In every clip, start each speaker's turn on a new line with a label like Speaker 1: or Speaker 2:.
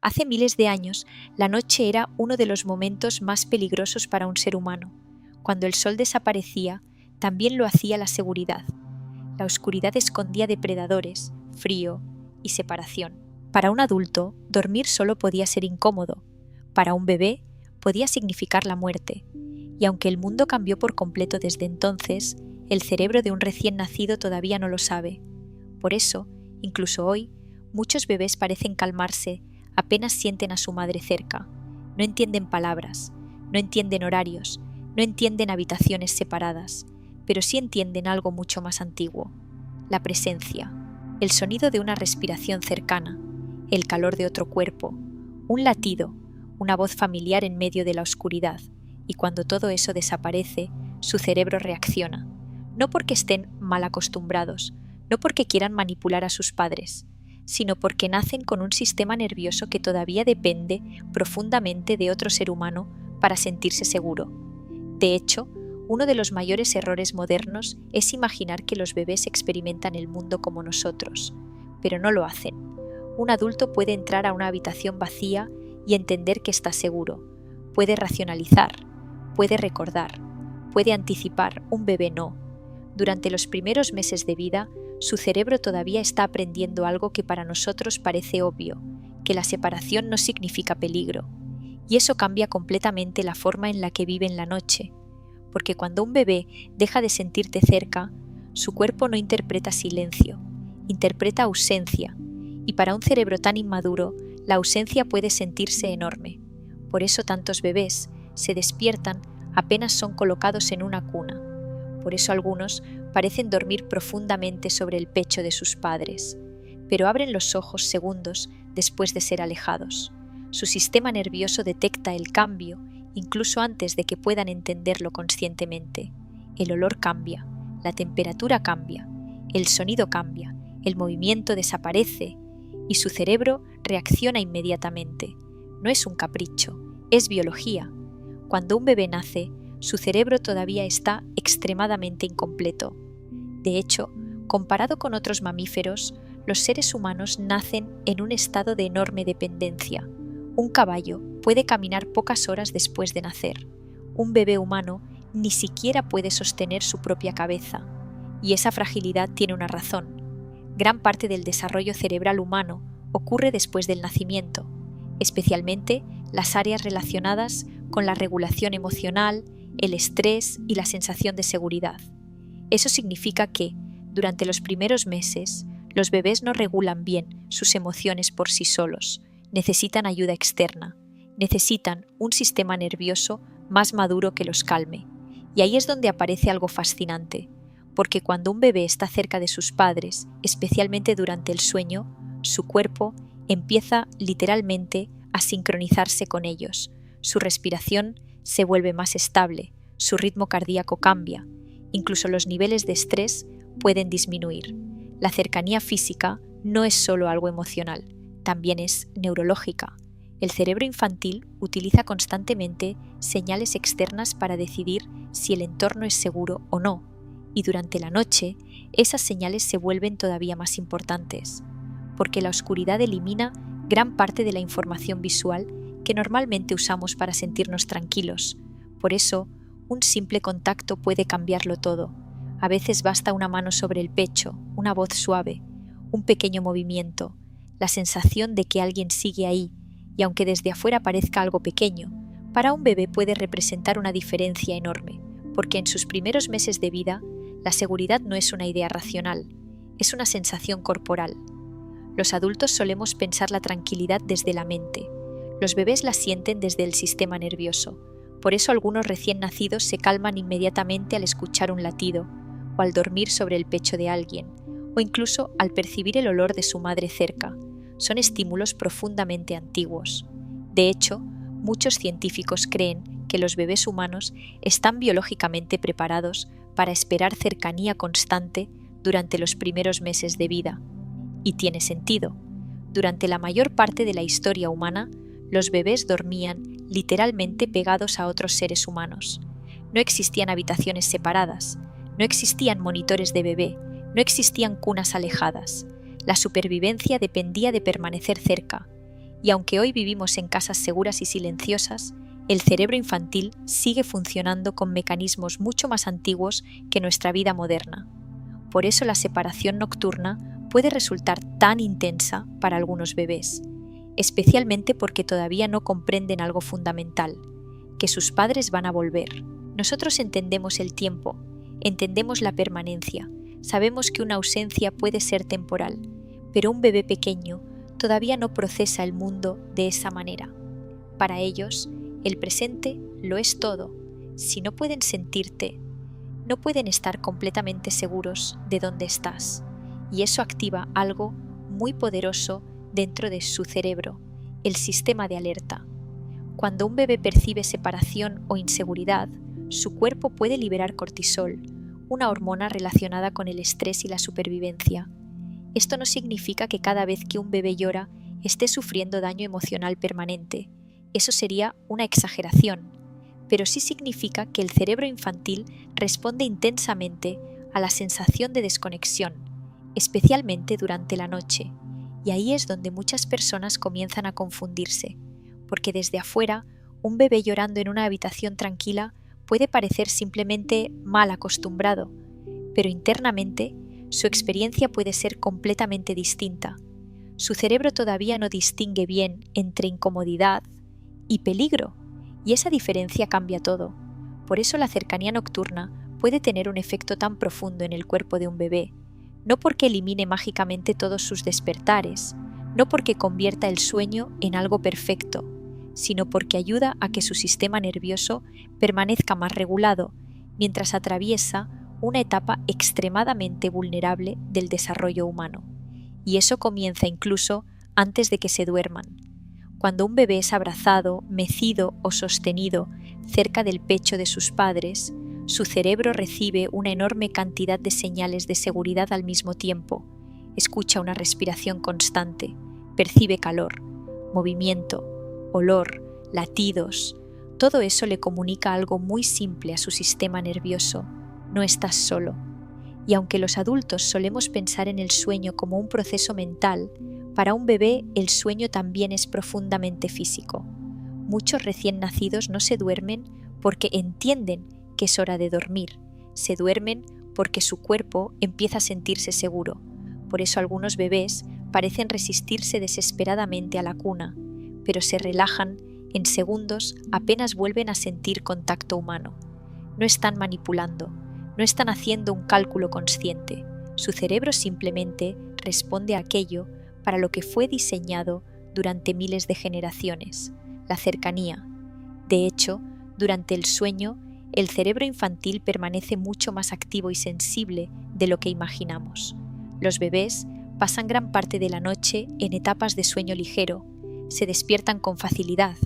Speaker 1: Hace miles de años, la noche era uno de los momentos más peligrosos para un ser humano. Cuando el sol desaparecía, también lo hacía la seguridad. La oscuridad escondía depredadores, frío y separación. Para un adulto, dormir solo podía ser incómodo. Para un bebé, podía significar la muerte. Y aunque el mundo cambió por completo desde entonces, el cerebro de un recién nacido todavía no lo sabe. Por eso, incluso hoy, muchos bebés parecen calmarse apenas sienten a su madre cerca. No entienden palabras, no entienden horarios, no entienden habitaciones separadas, pero sí entienden algo mucho más antiguo: la presencia, el sonido de una respiración cercana, el calor de otro cuerpo, un latido, una voz familiar en medio de la oscuridad, y cuando todo eso desaparece, su cerebro reacciona, no porque estén mal acostumbrados, no porque quieran manipular a sus padres, sino porque nacen con un sistema nervioso que todavía depende profundamente de otro ser humano para sentirse seguro. De hecho, uno de los mayores errores modernos es imaginar que los bebés experimentan el mundo como nosotros, pero no lo hacen. Un adulto puede entrar a una habitación vacía y entender que está seguro, puede racionalizar, puede recordar, puede anticipar. Un bebé no. Durante los primeros meses de vida, su cerebro todavía está aprendiendo algo que para nosotros parece obvio, que la separación no significa peligro. Y eso cambia completamente la forma en la que vive en la noche, porque cuando un bebé deja de sentirte cerca, su cuerpo no interpreta silencio, interpreta ausencia, y para un cerebro tan inmaduro, la ausencia puede sentirse enorme. Por eso tantos bebés se despiertan apenas son colocados en una cuna. Por eso algunos parecen dormir profundamente sobre el pecho de sus padres, pero abren los ojos segundos después de ser alejados. Su sistema nervioso detecta el cambio incluso antes de que puedan entenderlo conscientemente. El olor cambia, la temperatura cambia, el sonido cambia, el movimiento desaparece y su cerebro reacciona inmediatamente. No es un capricho, es biología. Cuando un bebé nace, su cerebro todavía está extremadamente incompleto. De hecho, comparado con otros mamíferos, los seres humanos nacen en un estado de enorme dependencia. Un caballo puede caminar pocas horas después de nacer. Un bebé humano ni siquiera puede sostener su propia cabeza. Y esa fragilidad tiene una razón. Gran parte del desarrollo cerebral humano ocurre después del nacimiento, especialmente las áreas relacionadas con la regulación emocional, el estrés y la sensación de seguridad. Eso significa que, durante los primeros meses, los bebés no regulan bien sus emociones por sí solos, necesitan ayuda externa, necesitan un sistema nervioso más maduro que los calme. Y ahí es donde aparece algo fascinante, porque cuando un bebé está cerca de sus padres, especialmente durante el sueño, su cuerpo empieza literalmente a sincronizarse con ellos, su respiración se vuelve más estable, su ritmo cardíaco cambia, incluso los niveles de estrés pueden disminuir. La cercanía física no es solo algo emocional, también es neurológica. El cerebro infantil utiliza constantemente señales externas para decidir si el entorno es seguro o no, y durante la noche esas señales se vuelven todavía más importantes, porque la oscuridad elimina gran parte de la información visual que normalmente usamos para sentirnos tranquilos. Por eso, un simple contacto puede cambiarlo todo. A veces basta una mano sobre el pecho, una voz suave, un pequeño movimiento, la sensación de que alguien sigue ahí, y aunque desde afuera parezca algo pequeño, para un bebé puede representar una diferencia enorme, porque en sus primeros meses de vida, la seguridad no es una idea racional, es una sensación corporal. Los adultos solemos pensar la tranquilidad desde la mente. Los bebés la sienten desde el sistema nervioso. Por eso algunos recién nacidos se calman inmediatamente al escuchar un latido, o al dormir sobre el pecho de alguien, o incluso al percibir el olor de su madre cerca. Son estímulos profundamente antiguos. De hecho, muchos científicos creen que los bebés humanos están biológicamente preparados para esperar cercanía constante durante los primeros meses de vida. Y tiene sentido. Durante la mayor parte de la historia humana, los bebés dormían literalmente pegados a otros seres humanos. No existían habitaciones separadas, no existían monitores de bebé, no existían cunas alejadas. La supervivencia dependía de permanecer cerca, y aunque hoy vivimos en casas seguras y silenciosas, el cerebro infantil sigue funcionando con mecanismos mucho más antiguos que nuestra vida moderna. Por eso la separación nocturna puede resultar tan intensa para algunos bebés, especialmente porque todavía no comprenden algo fundamental, que sus padres van a volver. Nosotros entendemos el tiempo, entendemos la permanencia, sabemos que una ausencia puede ser temporal, pero un bebé pequeño todavía no procesa el mundo de esa manera. Para ellos, el presente lo es todo. Si no pueden sentirte, no pueden estar completamente seguros de dónde estás, y eso activa algo muy poderoso dentro de su cerebro, el sistema de alerta. Cuando un bebé percibe separación o inseguridad, su cuerpo puede liberar cortisol, una hormona relacionada con el estrés y la supervivencia. Esto no significa que cada vez que un bebé llora esté sufriendo daño emocional permanente. Eso sería una exageración, pero sí significa que el cerebro infantil responde intensamente a la sensación de desconexión, especialmente durante la noche, y ahí es donde muchas personas comienzan a confundirse, porque desde afuera, un bebé llorando en una habitación tranquila puede parecer simplemente mal acostumbrado, pero internamente su experiencia puede ser completamente distinta. Su cerebro todavía no distingue bien entre incomodidad y peligro, y esa diferencia cambia todo. Por eso la cercanía nocturna puede tener un efecto tan profundo en el cuerpo de un bebé, no porque elimine mágicamente todos sus despertares, no porque convierta el sueño en algo perfecto, sino porque ayuda a que su sistema nervioso permanezca más regulado mientras atraviesa una etapa extremadamente vulnerable del desarrollo humano. Y eso comienza incluso antes de que se duerman. Cuando un bebé es abrazado, mecido o sostenido cerca del pecho de sus padres, su cerebro recibe una enorme cantidad de señales de seguridad al mismo tiempo. Escucha una respiración constante, percibe calor, movimiento, olor, latidos. Todo eso le comunica algo muy simple a su sistema nervioso: no estás solo. Y aunque los adultos solemos pensar en el sueño como un proceso mental, para un bebé el sueño también es profundamente físico. Muchos recién nacidos no se duermen porque entienden que es hora de dormir. Se duermen porque su cuerpo empieza a sentirse seguro. Por eso algunos bebés parecen resistirse desesperadamente a la cuna, pero se relajan en segundos apenas vuelven a sentir contacto humano. No están manipulando, no están haciendo un cálculo consciente. Su cerebro simplemente responde a aquello para lo que fue diseñado durante miles de generaciones: la cercanía. De hecho, durante el sueño, el cerebro infantil permanece mucho más activo y sensible de lo que imaginamos. Los bebés pasan gran parte de la noche en etapas de sueño ligero, se despiertan con facilidad,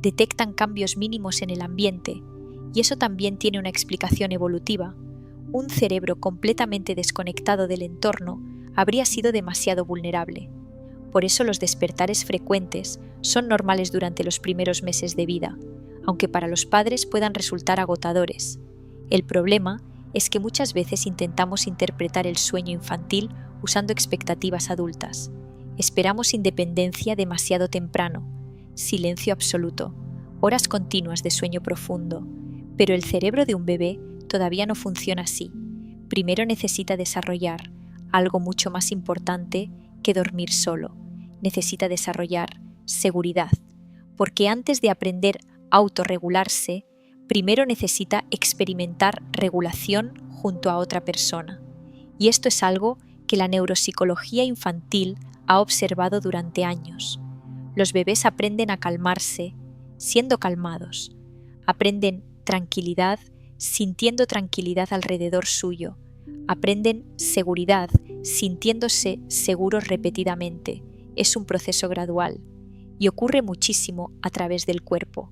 Speaker 1: detectan cambios mínimos en el ambiente, y eso también tiene una explicación evolutiva. Un cerebro completamente desconectado del entorno habría sido demasiado vulnerable. Por eso los despertares frecuentes son normales durante los primeros meses de vida, aunque para los padres puedan resultar agotadores. El problema es que muchas veces intentamos interpretar el sueño infantil usando expectativas adultas. Esperamos independencia demasiado temprano, silencio absoluto, horas continuas de sueño profundo, pero el cerebro de un bebé todavía no funciona así. Primero necesita desarrollar algo mucho más importante que dormir solo. Necesita desarrollar seguridad, porque antes de aprender a autorregularse, primero necesita experimentar regulación junto a otra persona. Y esto es algo que la neuropsicología infantil ha observado durante años. Los bebés aprenden a calmarse siendo calmados, aprenden tranquilidad sintiendo tranquilidad alrededor suyo, aprenden seguridad sintiéndose seguros repetidamente. Es un proceso gradual y ocurre muchísimo a través del cuerpo.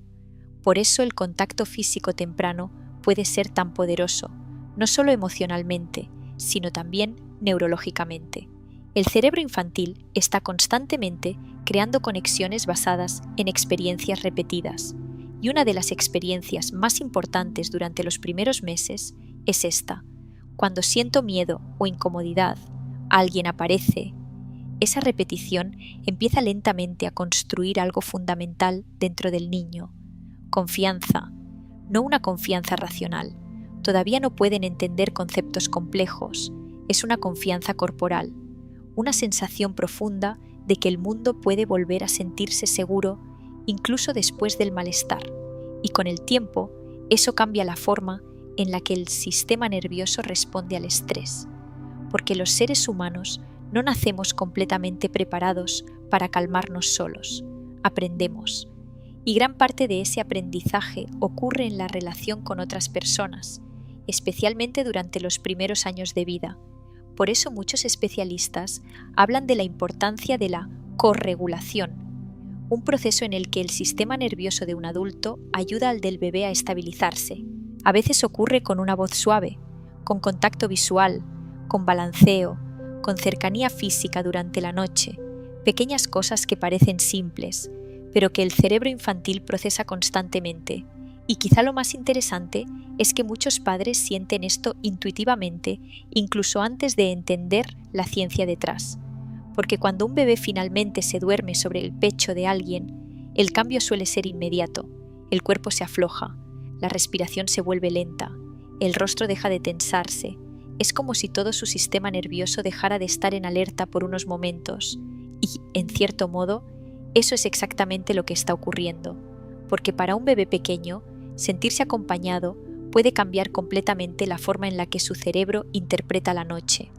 Speaker 1: Por eso el contacto físico temprano puede ser tan poderoso, no solo emocionalmente, sino también neurológicamente. El cerebro infantil está constantemente creando conexiones basadas en experiencias repetidas, y una de las experiencias más importantes durante los primeros meses es esta. Cuando siento miedo o incomodidad, alguien aparece, esa repetición empieza lentamente a construir algo fundamental dentro del niño. Confianza, no una confianza racional. Todavía no pueden entender conceptos complejos. Es una confianza corporal, una sensación profunda de que el mundo puede volver a sentirse seguro incluso después del malestar. Y con el tiempo, eso cambia la forma en la que el sistema nervioso responde al estrés. Porque los seres humanos no nacemos completamente preparados para calmarnos solos. Aprendemos. Y gran parte de ese aprendizaje ocurre en la relación con otras personas, especialmente durante los primeros años de vida. Por eso muchos especialistas hablan de la importancia de la corregulación, un proceso en el que el sistema nervioso de un adulto ayuda al del bebé a estabilizarse. A veces ocurre con una voz suave, con contacto visual, con balanceo, con cercanía física durante la noche, pequeñas cosas que parecen simples, pero que el cerebro infantil procesa constantemente. Y quizá lo más interesante es que muchos padres sienten esto intuitivamente, incluso antes de entender la ciencia detrás. Porque cuando un bebé finalmente se duerme sobre el pecho de alguien, el cambio suele ser inmediato. El cuerpo se afloja, la respiración se vuelve lenta, el rostro deja de tensarse. Es como si todo su sistema nervioso dejara de estar en alerta por unos momentos. Y, en cierto modo, eso es exactamente lo que está ocurriendo. Porque para un bebé pequeño, sentirse acompañado puede cambiar completamente la forma en la que su cerebro interpreta la noche.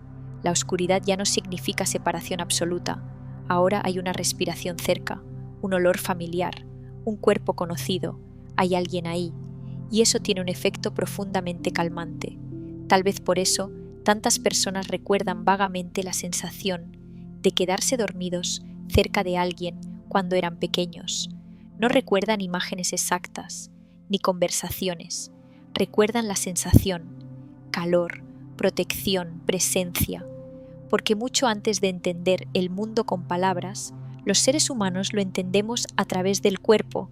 Speaker 1: La oscuridad ya no significa separación absoluta. Ahora hay una respiración cerca, un olor familiar, un cuerpo conocido, hay alguien ahí. Y eso tiene un efecto profundamente calmante. Tal vez por eso, tantas personas recuerdan vagamente la sensación de quedarse dormidos cerca de alguien cuando eran pequeños. No recuerdan imágenes exactas, ni conversaciones. Recuerdan la sensación, calor, protección, presencia. Porque mucho antes de entender el mundo con palabras, los seres humanos lo entendemos a través del cuerpo,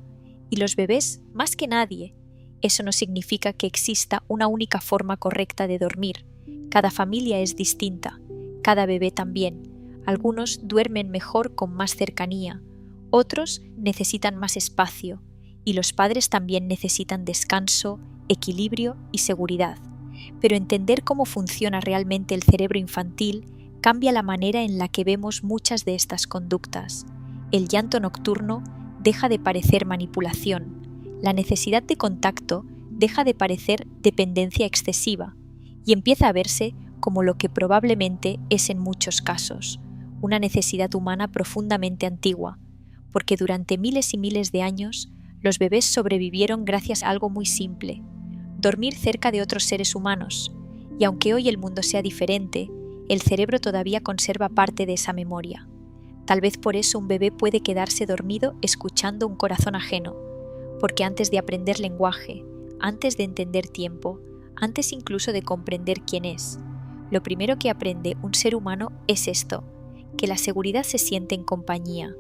Speaker 1: y los bebés más que nadie. Eso no significa que exista una única forma correcta de dormir. Cada familia es distinta, cada bebé también. Algunos duermen mejor con más cercanía, otros necesitan más espacio, y los padres también necesitan descanso, equilibrio y seguridad. Pero entender cómo funciona realmente el cerebro infantil cambia la manera en la que vemos muchas de estas conductas. El llanto nocturno deja de parecer manipulación. La necesidad de contacto deja de parecer dependencia excesiva y empieza a verse como lo que probablemente es en muchos casos, una necesidad humana profundamente antigua, porque durante miles y miles de años los bebés sobrevivieron gracias a algo muy simple: dormir cerca de otros seres humanos, y aunque hoy el mundo sea diferente, el cerebro todavía conserva parte de esa memoria. Tal vez por eso un bebé puede quedarse dormido escuchando un corazón ajeno, porque antes de aprender lenguaje, antes de entender tiempo, antes incluso de comprender quién es, lo primero que aprende un ser humano es esto, que la seguridad se siente en compañía.